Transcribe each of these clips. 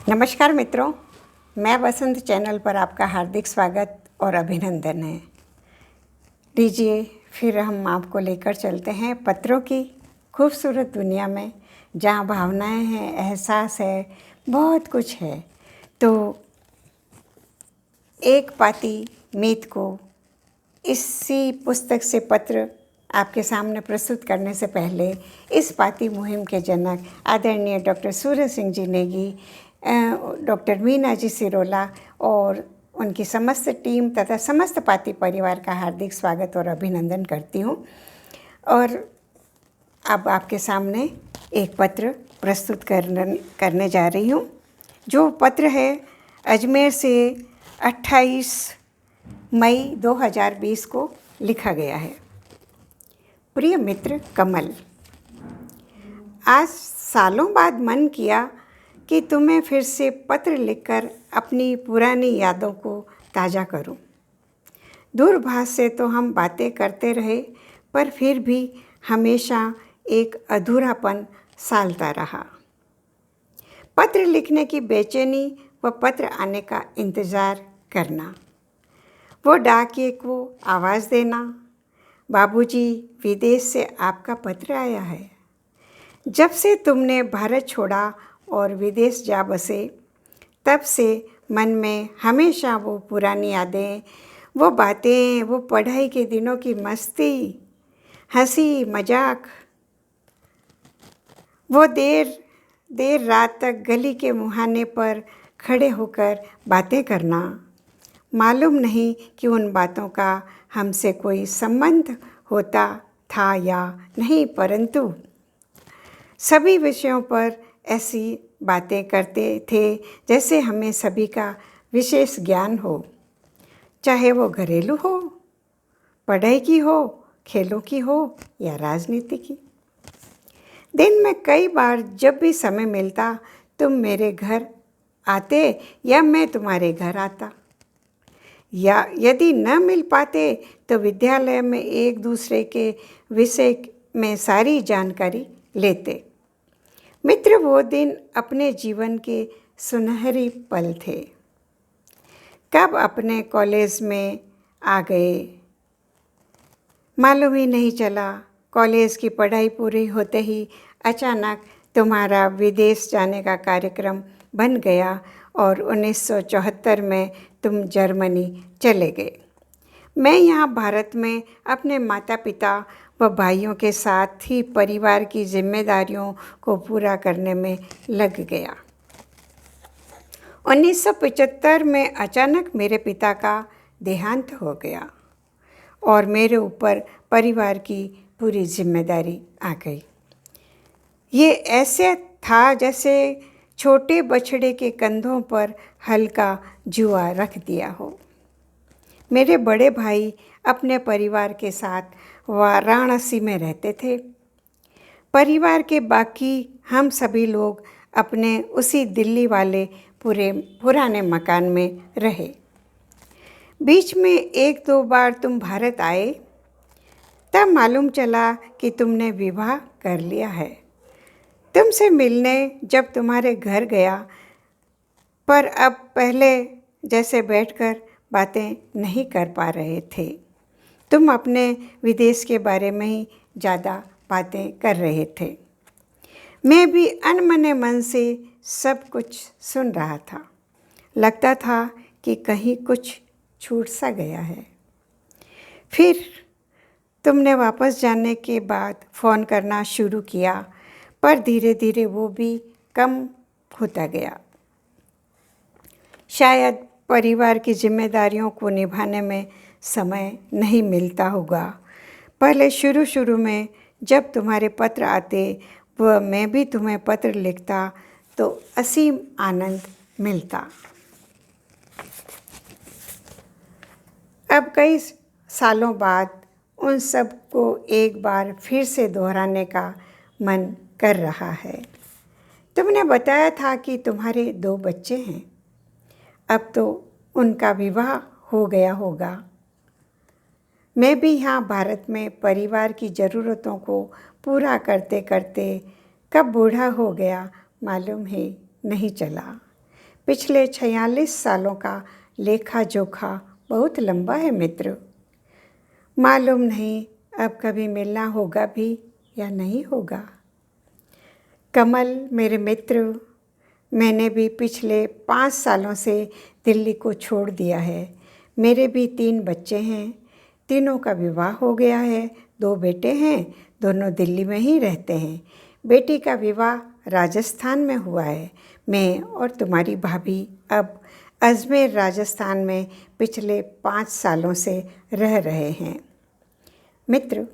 नमस्कार मित्रों, मैं वसंत चैनल पर आपका हार्दिक स्वागत और अभिनंदन है। लीजिए फिर हम आपको लेकर चलते हैं पत्रों की खूबसूरत दुनिया में, जहाँ भावनाएं हैं, एहसास है, बहुत कुछ है। तो एक पाती मीत को इसी पुस्तक से पत्र आपके सामने प्रस्तुत करने से पहले इस पाती मुहिम के जनक आदरणीय डॉक्टर सूरज सिंह जी नेगी, डॉक्टर मीना जी सिरोला और उनकी समस्त टीम तथा समस्त पाती परिवार का हार्दिक स्वागत और अभिनंदन करती हूँ। और अब आपके सामने एक पत्र प्रस्तुत करने जा रही हूँ। जो पत्र है अजमेर से 28 मई 2020 को लिखा गया है। प्रिय मित्र कमल, आज सालों बाद मन किया कि तुम्हें फिर से पत्र लिखकर अपनी पुरानी यादों को ताज़ा करूं। दूरभाष से तो हम बातें करते रहे, पर फिर भी हमेशा एक अधूरापन सालता रहा। पत्र लिखने की बेचैनी व पत्र आने का इंतज़ार करना, वो डाकिये को आवाज़ देना, बाबूजी विदेश से आपका पत्र आया है। जब से तुमने भारत छोड़ा और विदेश जा बसे, तब से मन में हमेशा वो पुरानी यादें, वो बातें, वो पढ़ाई के दिनों की मस्ती, हंसी मजाक, वो देर रात तक गली के मुहाने पर खड़े होकर बातें करना। मालूम नहीं कि उन बातों का हमसे कोई संबंध होता था या नहीं, परंतु सभी विषयों पर ऐसी बातें करते थे जैसे हमें सभी का विशेष ज्ञान हो, चाहे वो घरेलू हो, पढ़ाई की हो, खेलों की हो या राजनीति की। दिन में कई बार जब भी समय मिलता, तुम मेरे घर आते या मैं तुम्हारे घर आता, या यदि न मिल पाते तो विद्यालय में एक दूसरे के विषय में सारी जानकारी लेते। मित्र, वो दिन अपने जीवन के सुनहरी पल थे। कब अपने कॉलेज में आ गए मालूम ही नहीं चला। कॉलेज की पढ़ाई पूरी होते ही अचानक तुम्हारा विदेश जाने का कार्यक्रम बन गया और 1974 में तुम जर्मनी चले गए। मैं यहाँ भारत में अपने माता पिता व भाइयों के साथ ही परिवार की जिम्मेदारियों को पूरा करने में लग गया। 1975 में अचानक मेरे पिता का देहांत हो गया और मेरे ऊपर परिवार की पूरी जिम्मेदारी आ गई। ये ऐसे था जैसे छोटे बछड़े के कंधों पर हल्का जुआ रख दिया हो। मेरे बड़े भाई अपने परिवार के साथ वाराणसी में रहते थे। परिवार के बाकी हम सभी लोग अपने उसी दिल्ली वाले पुराने मकान में रहे। बीच में एक दो बार तुम भारत आए, तब मालूम चला कि तुमने विवाह कर लिया है। तुमसे मिलने जब तुम्हारे घर गया, पर अब पहले जैसे बैठकर बातें नहीं कर पा रहे थे। तुम अपने विदेश के बारे में ही ज़्यादा बातें कर रहे थे। मैं भी अनमने मन से सब कुछ सुन रहा था। लगता था कि कहीं कुछ छूट सा गया है। फिर तुमने वापस जाने के बाद फ़ोन करना शुरू किया, पर धीरे धीरे वो भी कम होता गया। शायद परिवार की जिम्मेदारियों को निभाने में समय नहीं मिलता होगा। पहले शुरू में जब तुम्हारे पत्र आते व मैं भी तुम्हें पत्र लिखता तो असीम आनंद मिलता। अब कई सालों बाद उन सब को एक बार फिर से दोहराने का मन कर रहा है। तुमने बताया था कि तुम्हारे 2 बच्चे हैं। अब तो उनका विवाह हो गया होगा। मैं भी यहाँ भारत में परिवार की ज़रूरतों को पूरा करते करते कब बूढ़ा हो गया मालूम ही नहीं चला। पिछले 46 सालों का लेखा जोखा बहुत लंबा है मित्र। मालूम नहीं अब कभी मिलना होगा भी या नहीं होगा। कमल मेरे मित्र, मैंने भी पिछले 5 सालों से दिल्ली को छोड़ दिया है। मेरे भी 3 बच्चे हैं, तीनों का विवाह हो गया है। 2 बेटे हैं, दोनों दिल्ली में ही रहते हैं। बेटी का विवाह राजस्थान में हुआ है। मैं और तुम्हारी भाभी अब अजमेर राजस्थान में पिछले 5 सालों से रह रहे हैं। मित्र,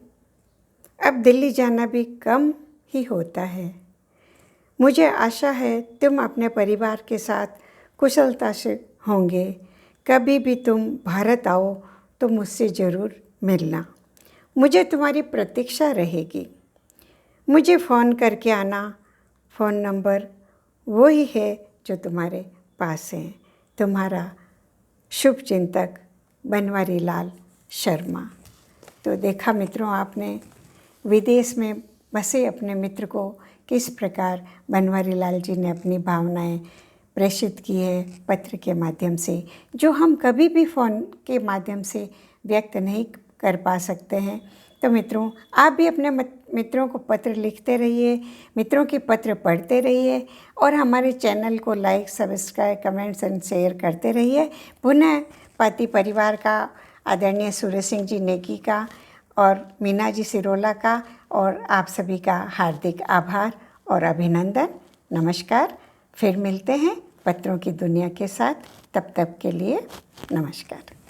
अब दिल्ली जाना भी कम ही होता है। मुझे आशा है तुम अपने परिवार के साथ कुशलता से होंगे। कभी भी तुम भारत आओ तो मुझसे ज़रूर मिलना। मुझे तुम्हारी प्रतीक्षा रहेगी। मुझे फ़ोन करके आना। फ़ोन नंबर वही है जो तुम्हारे पास है। तुम्हारा शुभचिंतक बनवारी लाल शर्मा। तो देखा मित्रों, आपने विदेश में बसे अपने मित्र को किस प्रकार बनवारी लाल जी ने अपनी भावनाएं प्रेषित की है पत्र के माध्यम से, जो हम कभी भी फ़ोन के माध्यम से व्यक्त नहीं कर पा सकते हैं। तो मित्रों, आप भी अपने मित्रों को पत्र लिखते रहिए, मित्रों के पत्र पढ़ते रहिए और हमारे चैनल को like, subscribe, comments and share करते रहिए। पुनः पाती परिवार का, आदरणीय सूरज सिंह जी नेगी का और मीना जी सिरोला का और आप सभी का हार्दिक आभार और अभिनंदन। नमस्कार। फिर मिलते हैं पत्रों की दुनिया के साथ। तब तक के लिए नमस्कार।